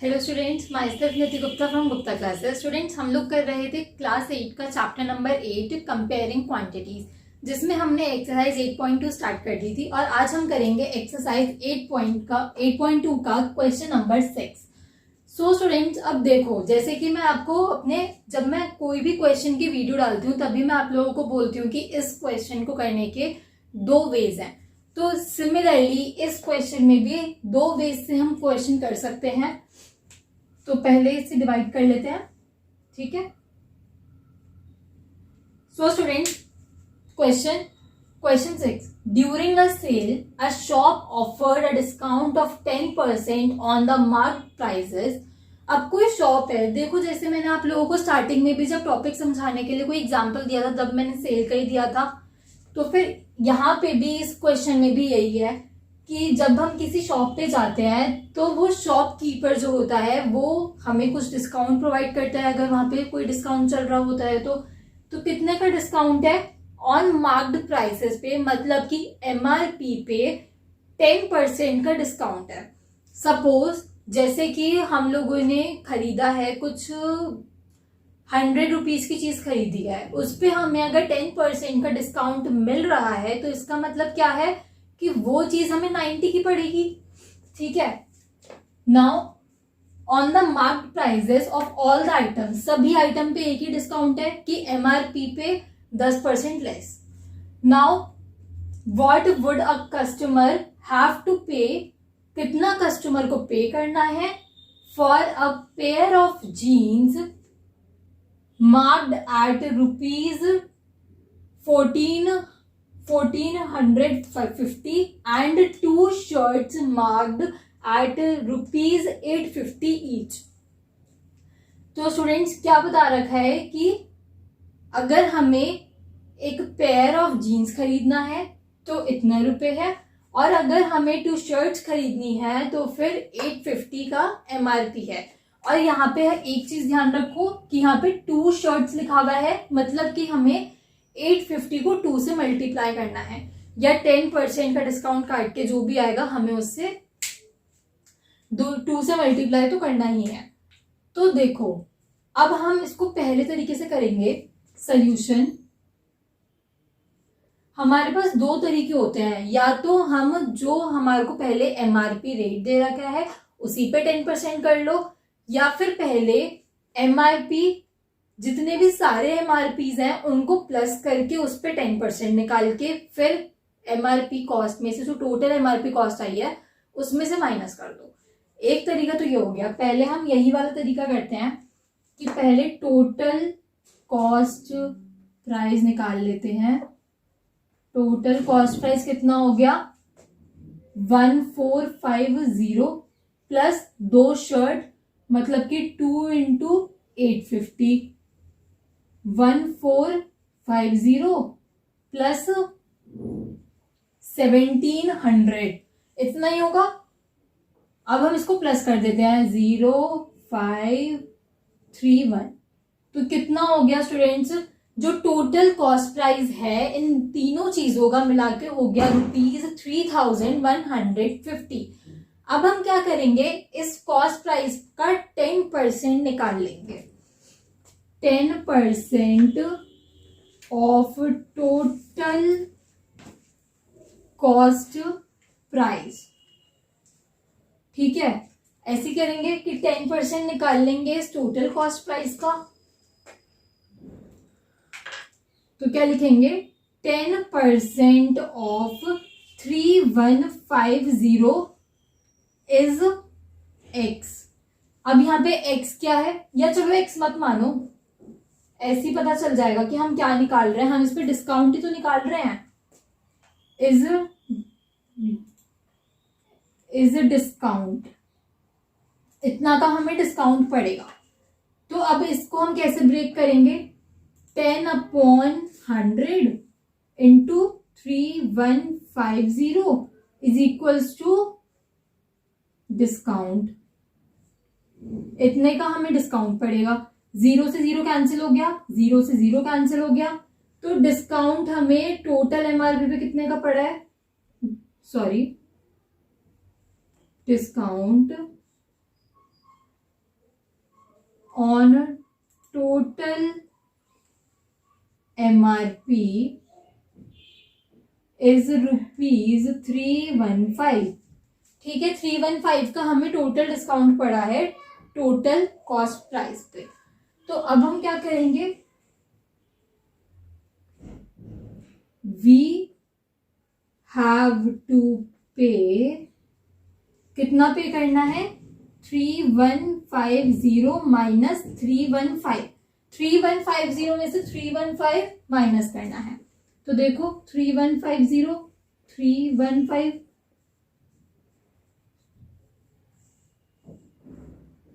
Hello students, my self निति Gupta from Gupta classes. Students, हम लोग कर रहे थे क्लास 8 का चैप्टर नंबर 8 कंपेयरिंग क्वांटिटीज, जिसमें हमने एक्सरसाइज 8.2 स्टार्ट कर दी थी और आज हम करेंगे एक्सरसाइज 8.2 का क्वेश्चन नंबर 6। सो स्टूडेंट्स, अब देखो, जैसे कि मैं आपको जब मैं कोई भी क्वेश्चन की वीडियो डालती हूँ तभी मैं आप लोगों को बोलती हूँ कि इस क्वेश्चन को करने के दो वेज हैं। तो सिमिलरली इस क्वेश्चन में भी दो वेज से हम क्वेश्चन कर सकते हैं। तो पहले इसे डिवाइड कर लेते हैं, ठीक है। So student, question 6, during a sale a shop offered a discount of 10% on the marked prices. अब कोई शॉप है, देखो जैसे मैंने आप लोगों को स्टार्टिंग में भी जब टॉपिक समझाने के लिए कोई एग्जांपल दिया था तब मैंने सेल का ही दिया था, तो फिर यहाँ पे भी इस क्वेश्चन में भी यही है कि जब हम किसी शॉप पे जाते हैं तो वो शॉपकीपर जो होता है वो हमें कुछ डिस्काउंट प्रोवाइड करता है। अगर वहां पे कोई डिस्काउंट चल रहा होता है तो कितने का डिस्काउंट है? ऑन मार्क्ड प्राइसेस पे, मतलब कि एमआरपी पे 10% का डिस्काउंट है। सपोज जैसे कि हम लोगों ने खरीदा है, कुछ 100 रुपीज की चीज खरीदी है, उस पे हमें अगर 10% का डिस्काउंट मिल रहा है तो इसका मतलब क्या है कि वो चीज हमें 90 की पड़ेगी, ठीक है। Now on the marked prices of all the items, सभी आइटम पे एक ही डिस्काउंट है कि एमआरपी पे 10% less. Now what would a customer have to pay, कितना कस्टमर को पे करना है for a pair of jeans marked at rupees 1450 and 2 shirts marked at rupees 850 each। तो स्टूडेंट्स, क्या बता रखा है कि अगर हमें एक पेयर ऑफ जीन्स खरीदना है तो इतने रुपए है, और अगर हमें 2 शर्ट्स खरीदनी है तो फिर 850 का एमआरपी है। और यहाँ पे एक चीज ध्यान रखो कि यहाँ पे 2 शर्ट्स लिखा हुआ है, मतलब कि हमें 850 को 2 से मल्टीप्लाई करना है, या 10% का डिस्काउंट काट के जो भी आएगा हमें उससे 2 से मल्टीप्लाई तो करना ही है। तो देखो, अब हम इसको पहले तरीके से करेंगे सॉल्यूशन। हमारे पास दो तरीके होते हैं, या तो हम जो हमारे को पहले एमआरपी रेट दे रखा है उसी पे 10% कर लो, या फिर पहले एमआरपी जितने भी सारे एमआरपीज हैं उनको प्लस करके उस पर 10% निकाल के फिर एमआरपी कॉस्ट में से जो टोटल एमआरपी कॉस्ट आई है उसमें से माइनस कर दो। एक तरीका तो ये हो गया। पहले हम यही वाला तरीका करते हैं कि पहले टोटल कॉस्ट प्राइस निकाल लेते हैं। टोटल कॉस्ट प्राइस कितना हो गया? 1450 प्लस 2 शर्ट, मतलब कि 2 इंटू 850, 1450 प्लस 1700, इतना ही होगा। अब हम इसको प्लस कर देते हैं 0531। तो कितना हो गया स्टूडेंट्स? जो टोटल कॉस्ट प्राइस है इन तीनों चीजों का मिला के हो गया ₹3150। अब हम क्या करेंगे, इस कॉस्ट प्राइस का 10% निकाल लेंगे। 10% ऑफ टोटल कॉस्ट प्राइस, ठीक है। ऐसे करेंगे कि 10% निकाल लेंगे इस टोटल कॉस्ट प्राइस का। तो क्या लिखेंगे? 10% ऑफ 3150 इज x। अब यहाँ पे x क्या है, या चलो x मत मानो, ऐसे ही पता चल जाएगा कि हम क्या निकाल रहे हैं। हम इस पे डिस्काउंट ही तो निकाल रहे हैं। इज डिस्काउंट, इतना का हमें डिस्काउंट पड़ेगा। तो अब इसको हम कैसे ब्रेक करेंगे? 10/100 into 3150 is equals to discount. इतने का हमें डिस्काउंट पड़ेगा। 0 से 0 कैंसिल हो गया, 0 से 0 कैंसिल हो गया, तो डिस्काउंट हमें टोटल एमआरपी पे कितने का पड़ा है? Sorry, discount on total MRP is ₹315। ठीक है, 315 का हमें टोटल डिस्काउंट पड़ा है टोटल कॉस्ट प्राइस पे। तो अब हम क्या करेंगे, वी हैव टू पे, कितना पे करना है, 3150 माइनस 315, 3150 में से 315 माइनस करना है। तो देखो 3150, 315,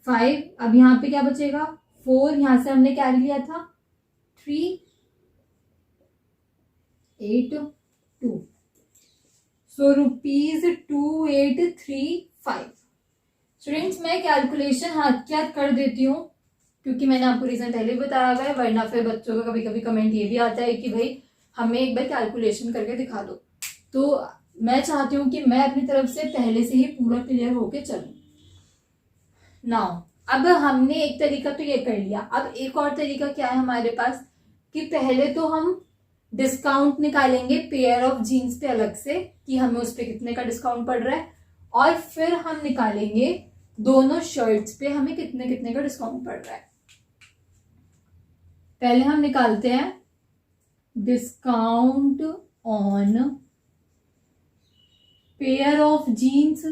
5, अब यहाँ पे क्या बचेगा, 4, यहाँ से हमने क्या लिया था, 382, सो ₹2835। स्टूडेंट्स मैं कैलकुलेशन हाथ के हाथ कर देती हूँ, क्योंकि मैंने आपको रीजन पहले ही बताया हुआ है, वरना फिर बच्चों का कभी कभी कमेंट ये भी आता है कि भाई हमें एक बार कैलकुलेशन करके दिखा दो। तो मैं चाहती हूँ कि मैं अपनी तरफ से पहले से ही पूरा क्लियर होके चलूँ। नाउ अब हमने एक तरीका तो ये कर लिया, अब एक और तरीका क्या है हमारे पास, कि पहले तो हम डिस्काउंट निकालेंगे पेयर ऑफ जीन्स पे अलग से कि हमें उस पे कितने का डिस्काउंट पड़ रहा है, और फिर हम निकालेंगे दोनों शर्ट्स पे हमें कितने कितने का डिस्काउंट पड़ रहा है। पहले हम निकालते हैं discount on pair of jeans.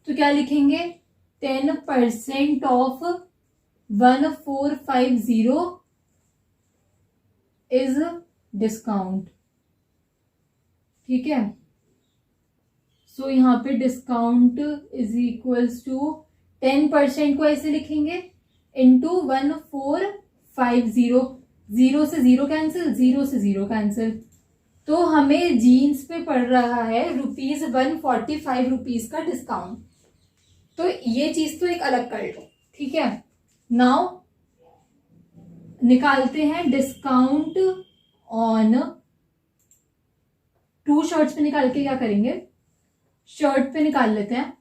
तो क्या लिखेंगे, 10% ऑफ 1450 इज डिस्काउंट। ठीक है, सो यहाँ पे डिस्काउंट इज इक्वल्स टू 10% को ऐसे लिखेंगे इंटू 1450, 0 से 0 कैंसिल, 0 से 0 कैंसिल, तो हमें जीन्स पे पड़ रहा है ₹145 का डिस्काउंट। तो ये चीज तो एक अलग कर लो। ठीक है, नाउ निकालते हैं डिस्काउंट ऑन 2 शर्ट्स पे। निकाल के क्या करेंगे, शर्ट पे निकाल लेते हैं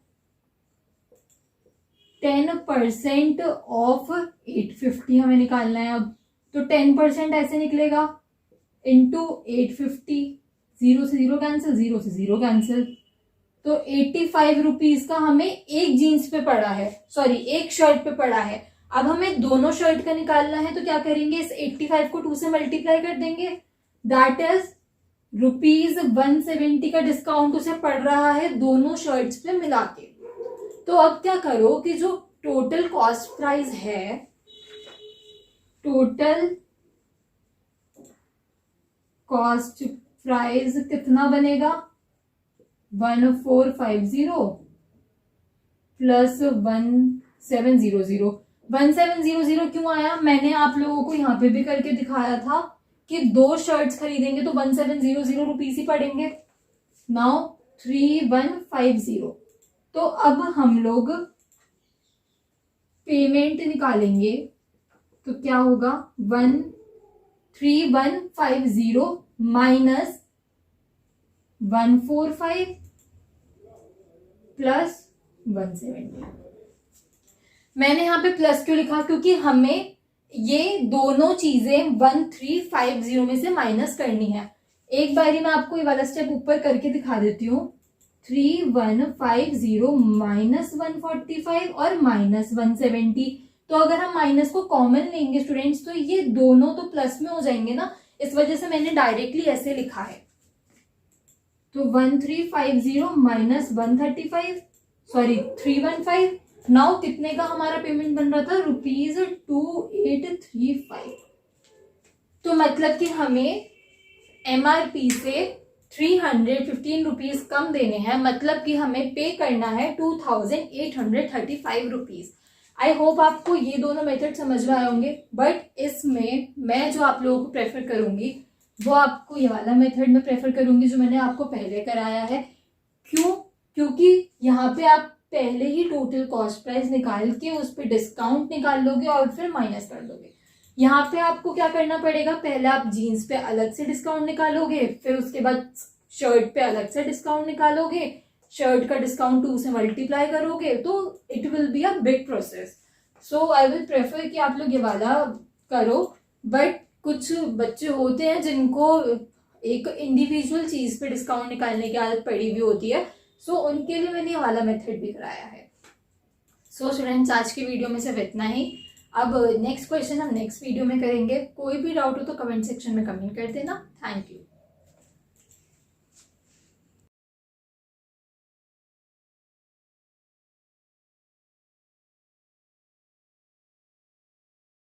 10% ऑफ 850 हमें निकालना है। अब तो 10% ऐसे निकलेगा इंटू 850, 0 से 0 कैंसिल, 0 से 0 कैंसिल, तो ₹85 का हमें एक जीन्स पे पड़ा है, सॉरी एक शर्ट पे पड़ा है। अब हमें दोनों शर्ट का निकालना है, तो क्या करेंगे, इस 85 को 2 से मल्टीप्लाई कर देंगे, दैट इज ₹170 का डिस्काउंट उसे पड़ रहा है दोनों शर्ट्स पे मिला के। तो अब क्या करो कि जो टोटल कॉस्ट प्राइस है, टोटल कॉस्ट प्राइस कितना बनेगा, 1450 प्लस 1700। 1700 क्यों आया, मैंने आप लोगों को यहाँ पे भी करके दिखाया था कि 2 शर्ट्स खरीदेंगे तो 1700 रुपीज ही पड़ेंगे। नाउ 3150, तो अब हम लोग पेमेंट निकालेंगे, तो क्या होगा, 3150 माइनस 145 प्लस 170। मैंने यहाँ पे प्लस क्यों लिखा, क्योंकि हमें ये दोनों चीजें 1350 में से माइनस करनी है। एक बारी मैं आपको ये वाला स्टेप ऊपर करके दिखा देती हूँ, 3150 माइनस 145 और माइनस 170। तो अगर हम माइनस को कॉमन लेंगे स्टूडेंट्स, तो ये दोनों तो प्लस में हो जाएंगे ना, इस वजह से मैंने डायरेक्टली ऐसे लिखा है। तो 1350 माइनस 135, सॉरी 315, नाउ कितने का हमारा पेमेंट बन रहा था, ₹2835। तो मतलब कि हमें MRP से 315 रुपीज कम देने हैं, मतलब कि हमें पे करना है 2835 रुपीज। आई होप आपको ये दोनों मेथड समझ में आए होंगे, बट इसमें मैं जो आप लोगों को प्रेफर करूंगी वो आपको ये वाला मेथड में प्रेफर करूंगी जो मैंने आपको पहले कराया है। क्यों, क्योंकि यहाँ पे आप पहले ही टोटल कॉस्ट प्राइस निकाल के उस पर डिस्काउंट निकाल लोगे और फिर माइनस कर दोगे। यहाँ पे आपको क्या करना पड़ेगा, पहले आप जीन्स पे अलग से डिस्काउंट निकालोगे, फिर उसके बाद शर्ट पे अलग से डिस्काउंट निकालोगे, शर्ट का डिस्काउंट 2 से मल्टीप्लाई करोगे, तो it will be a big process. So I will prefer कि आप लोग ये वाला करो। बट कुछ बच्चे होते हैं जिनको एक इंडिविजुअल चीज पे डिस्काउंट निकालने की आदत पड़ी हुई होती है, सो उनके लिए मैंने ये वाला मेथड भी कराया है। सो स्टूडेंट्स, आज की वीडियो में सिर्फ इतना ही। अब नेक्स्ट क्वेश्चन हम नेक्स्ट वीडियो में करेंगे। कोई भी डाउट हो तो कमेंट सेक्शन में कमेंट कर देना। Thank you.